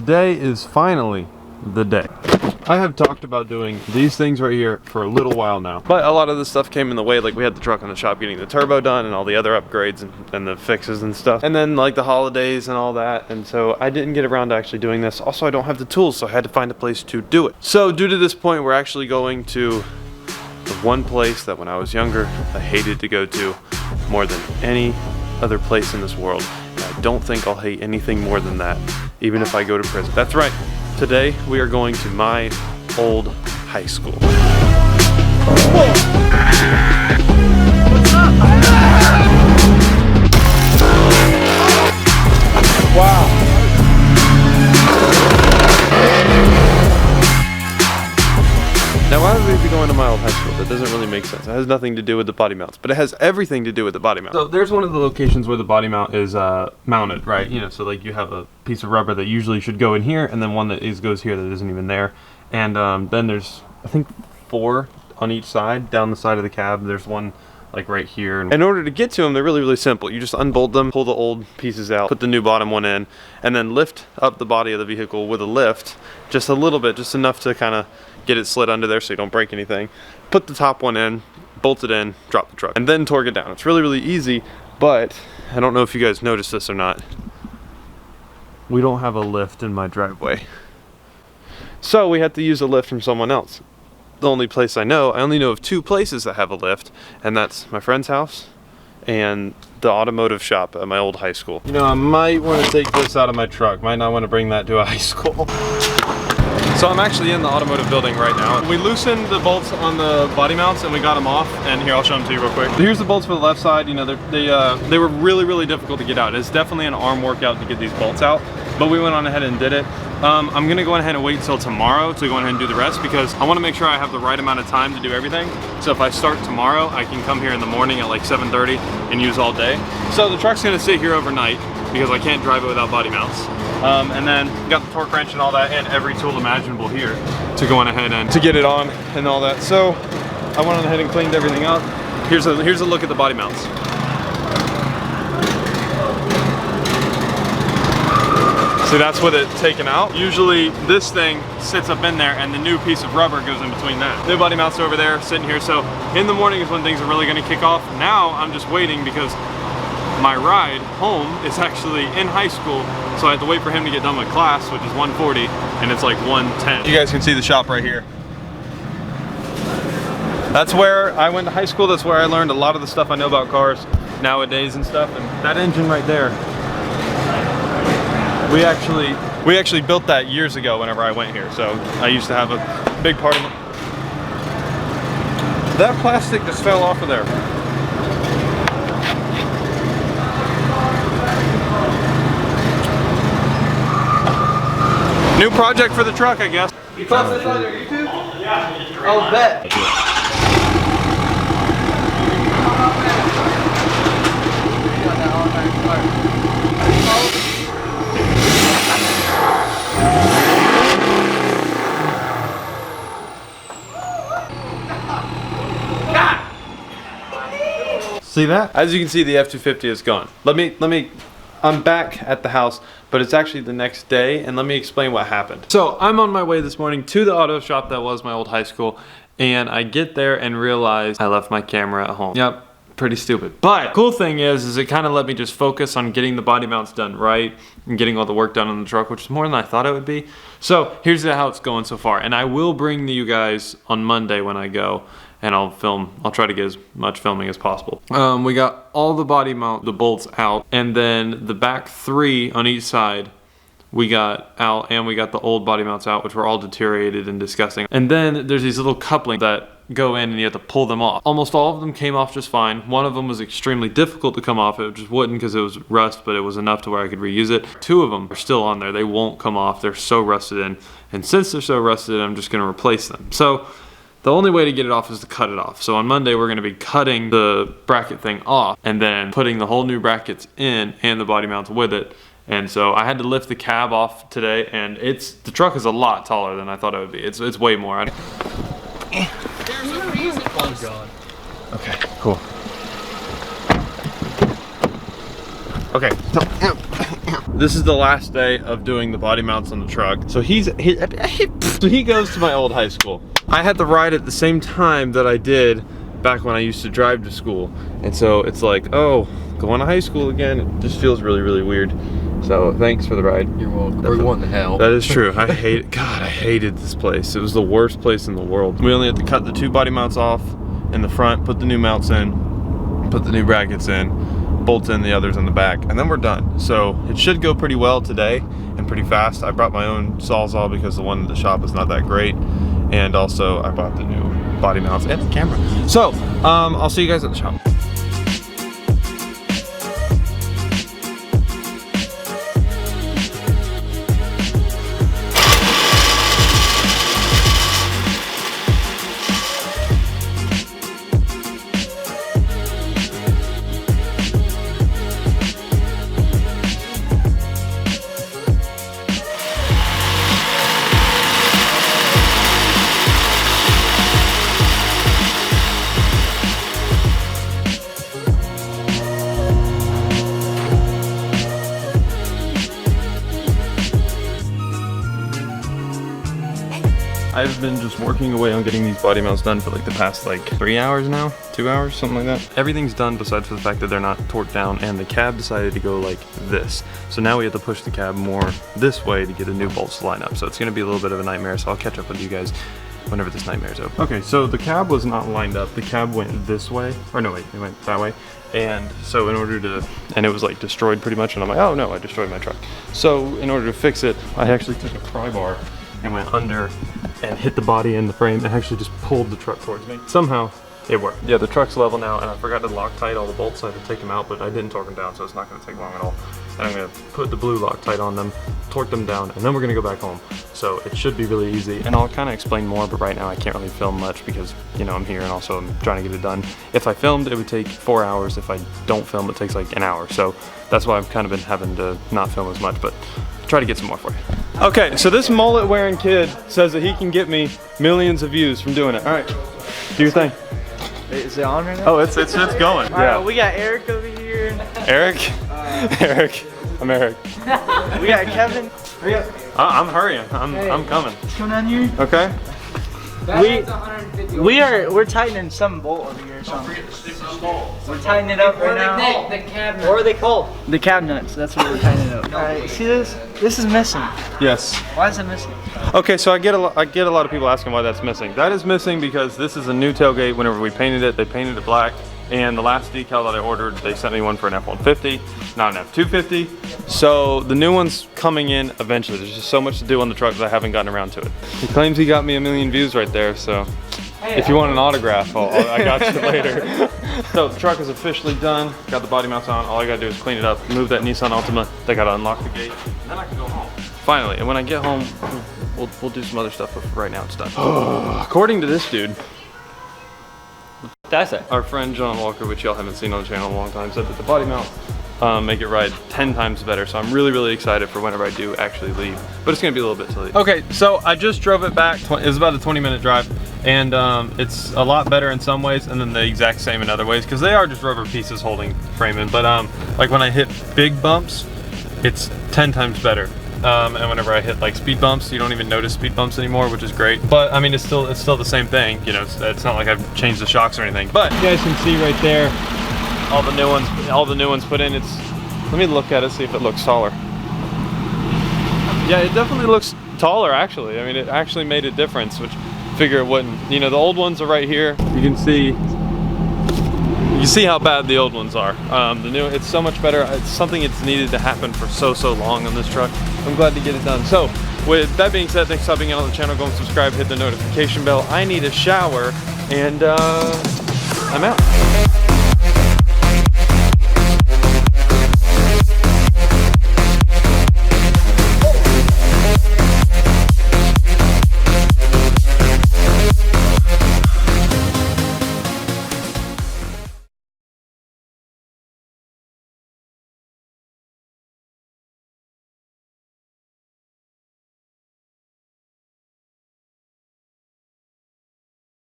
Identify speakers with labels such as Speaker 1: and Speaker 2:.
Speaker 1: Today is finally the day. I have talked about doing these things right here for a little while now, but a lot of the stuff came in the way. Like, we had the truck in the shop getting the turbo done and all the other upgrades and the fixes and stuff, and then like the holidays and all that, and so I didn't get around to actually doing this. Also, I don't have the tools, so I had to find a place to do it. So due to this point, we're actually going to the one place that when I was younger I hated to go to more than any other place in this world. And I don't think I'll hate anything more than that, even if I go to prison. That's right. Today, we are going to my old high school. Wow. Now, why would we be going to my old high school? That doesn't really make sense. It has nothing to do with the body mounts, but it has everything to do with the body mount. So there's one of the locations where the body mount is mounted, right? You know, so like you have a piece of rubber that usually should go in here, and then one that goes here that isn't even there. And then there's, I think, 4 on each side, down the side of the cab. There's one like right here. In order to get to them, they're really, really simple. You just unbolt them, pull the old pieces out, put the new bottom one in, and then lift up the body of the vehicle with a lift, just a little bit, just enough to kind of get it slid under there so you don't break anything. Put the top one in, bolt it in, drop the truck, and then torque it down. It's really, really easy, but I don't know if you guys noticed this or not. We don't have a lift in my driveway. So we had to use a lift from someone else. The only place I only know of 2 places that have a lift, and that's my friend's house and the automotive shop at my old high school. You know, I might want to take this out of my truck. Might not want to bring that to a high school. So I'm actually in the automotive building right now. We loosened the bolts on the body mounts and we got them off, and here, I'll show them to you real quick. Here's the bolts for the left side. You know, they were really, really difficult to get out. It's definitely an arm workout to get these bolts out, but we went on ahead and did it. I'm gonna go ahead and wait until tomorrow to go ahead and do the rest, because I wanna make sure I have the right amount of time to do everything. So if I start tomorrow, I can come here in the morning at like 7:30 and use all day. So the truck's gonna sit here overnight because I can't drive it without body mounts. And then got the torque wrench and all that, and every tool imaginable here to go on ahead and to get it on and all that. So I went on ahead and cleaned everything up. Here's a look at the body mounts. See, that's with it taken out. Usually this thing sits up in there and the new piece of rubber goes in between that. New body mounts over there sitting here. So in the morning is when things are really gonna kick off. Now I'm just waiting because my ride home is actually in high school, so I have to wait for him to get done with class, which is 1:40, and it's like 1:10. You guys can see the shop right here. That's where I went to high school. That's where I learned a lot of the stuff I know about cars nowadays and stuff. And that engine right there, we actually built that years ago whenever I went here. So I used to have a big part of it. That plastic just fell off of there. New project for the truck, I guess.
Speaker 2: You post this on your YouTube? Yeah. Oh, bet.
Speaker 1: See that? As you can see, the F-250 is gone. I'm back at the house, but it's actually the next day, and let me explain what happened. So I'm on my way this morning to the auto shop that was my old high school, and I get there and realize I left my camera at home. Yep, pretty stupid. But cool thing is it kind of let me just focus on getting the body mounts done right and getting all the work done on the truck, which is more than I thought it would be. So here's how it's going so far, and I will bring you guys on Monday when I go, and I'll try to get as much filming as possible. We got all the body mount, the bolts out, and then the back 3 on each side we got out, and we got the old body mounts out, which were all deteriorated and disgusting. And then there's these little couplings that go in and you have to pull them off. Almost all of them came off just fine. One of them was extremely difficult to come off. It just wouldn't because it was rust, but it was enough to where I could reuse it. 2 of them are still on there. They won't come off. They're so rusted in. And since they're so rusted in, I'm just gonna replace them. So the only way to get it off is to cut it off. So on Monday, we're gonna be cutting the bracket thing off and then putting the whole new brackets in and the body mounts with it. And so I had to lift the cab off today, and the truck is a lot taller than I thought it would be. It's way more.
Speaker 2: There's a reason. Oh God.
Speaker 1: Okay, cool. Okay, so This is the last day of doing the body mounts on the truck. So he goes to my old high school. I had to ride at the same time that I did back when I used to drive to school. And so it's like, oh, going to high school again. It just feels really, really weird. So thanks for the ride.
Speaker 2: You're welcome. We're going to hell.
Speaker 1: That is true. I hate, God, I hated this place. It was the worst place in the world. We only had to cut the 2 body mounts off in the front, put the new mounts in, put the new brackets in, bolt in the others in the back, and then we're done. So it should go pretty well today and pretty fast. I brought my own Sawzall because the one in the shop is not that great. And also I bought the new body mounts and the camera. So I'll see you guys at the shop. I've been just working away on getting these body mounts done for like the past like 3 hours now, 2 hours, something like that. Everything's done besides for the fact that they're not torqued down, and the cab decided to go like this. So now we have to push the cab more this way to get a new bolts to line up. So it's gonna be a little bit of a nightmare, so I'll catch up with you guys whenever this nightmare's over. Okay, so the cab was not lined up. The cab went this way, or no wait, it went that way. And so in order to, and it was like destroyed pretty much, and I'm like, oh no, I destroyed my truck. So in order to fix it, I actually took a pry bar and went under and hit the body and the frame and actually just pulled the truck towards me. Somehow it worked. Yeah, the truck's level now, and I forgot to Loctite all the bolts, so I had to take them out, but I didn't torque them down, so it's not gonna take long at all. And I'm gonna put the blue Loctite on them, torque them down, and then we're gonna go back home. So it should be really easy, and I'll kind of explain more, but right now I can't really film much because, you know, I'm here and also I'm trying to get it done. If I filmed, it would take 4 hours. If I don't film, it takes like an hour. So that's why I've kind of been having to not film as much, but try to get some more for you. Okay, so this mullet wearing kid says that he can get me millions of views from doing it. All right, do your thing.
Speaker 3: Is it on right now?
Speaker 1: Oh, it's going.
Speaker 3: All right, we got Eric over here.
Speaker 1: Eric? Eric. I'm Eric.
Speaker 3: We got Kevin.
Speaker 1: I'm hurrying. I'm coming.
Speaker 3: What's going on here?
Speaker 1: Okay.
Speaker 3: We're tightening some bolt over here or something. We're tightening it up right now.
Speaker 2: The cabinet.
Speaker 3: What are they called? The cab nuts. That's what we're tightening up. Alright, see this? This is missing.
Speaker 1: Yes.
Speaker 3: Why is it missing?
Speaker 1: Okay, so I get a lot of people asking why that's missing. That is missing because this is a new tailgate. Whenever we painted it, they painted it black. And the last decal that I ordered, they sent me one for an F-150, not an F-250. So the new one's coming in eventually. There's just so much to do on the truck that I haven't gotten around to it. He claims he got me 1 million views right there, so if you want an autograph, I got you later. So the truck is officially done. Got the body mounts on. All I gotta do is clean it up, move that Nissan Altima. They gotta unlock the gate, and then I can go home. Finally, and when I get home, we'll do some other stuff, but right now it's done. According to this dude, our friend John Walker, which y'all haven't seen on the channel in a long time, said that the body mount make it ride 10 times better. So I'm really, really excited for whenever I do actually leave. But it's gonna be a little bit till leave. Okay, so I just drove it back. It was about a 20-minute drive. And it's a lot better in some ways and then the exact same in other ways because they are just rubber pieces holding frame in. But like when I hit big bumps, it's 10 times better. And whenever I hit like speed bumps, you don't even notice speed bumps anymore, which is great. But I mean, it's still the same thing. You know, it's not like I've changed the shocks or anything. But you guys can see right there, all the new ones put in. Let me look at it, see if it looks taller. Yeah, it definitely looks taller actually. I mean, it actually made a difference, which I figure it wouldn't. You know, the old ones are right here. You can see how bad the old ones are. The new, it's so much better. It's something that's needed to happen for so long on this truck. I'm glad to get it done. So with that being said, thanks for stopping in on the channel. Go and subscribe, hit the notification bell. I need a shower, and I'm out.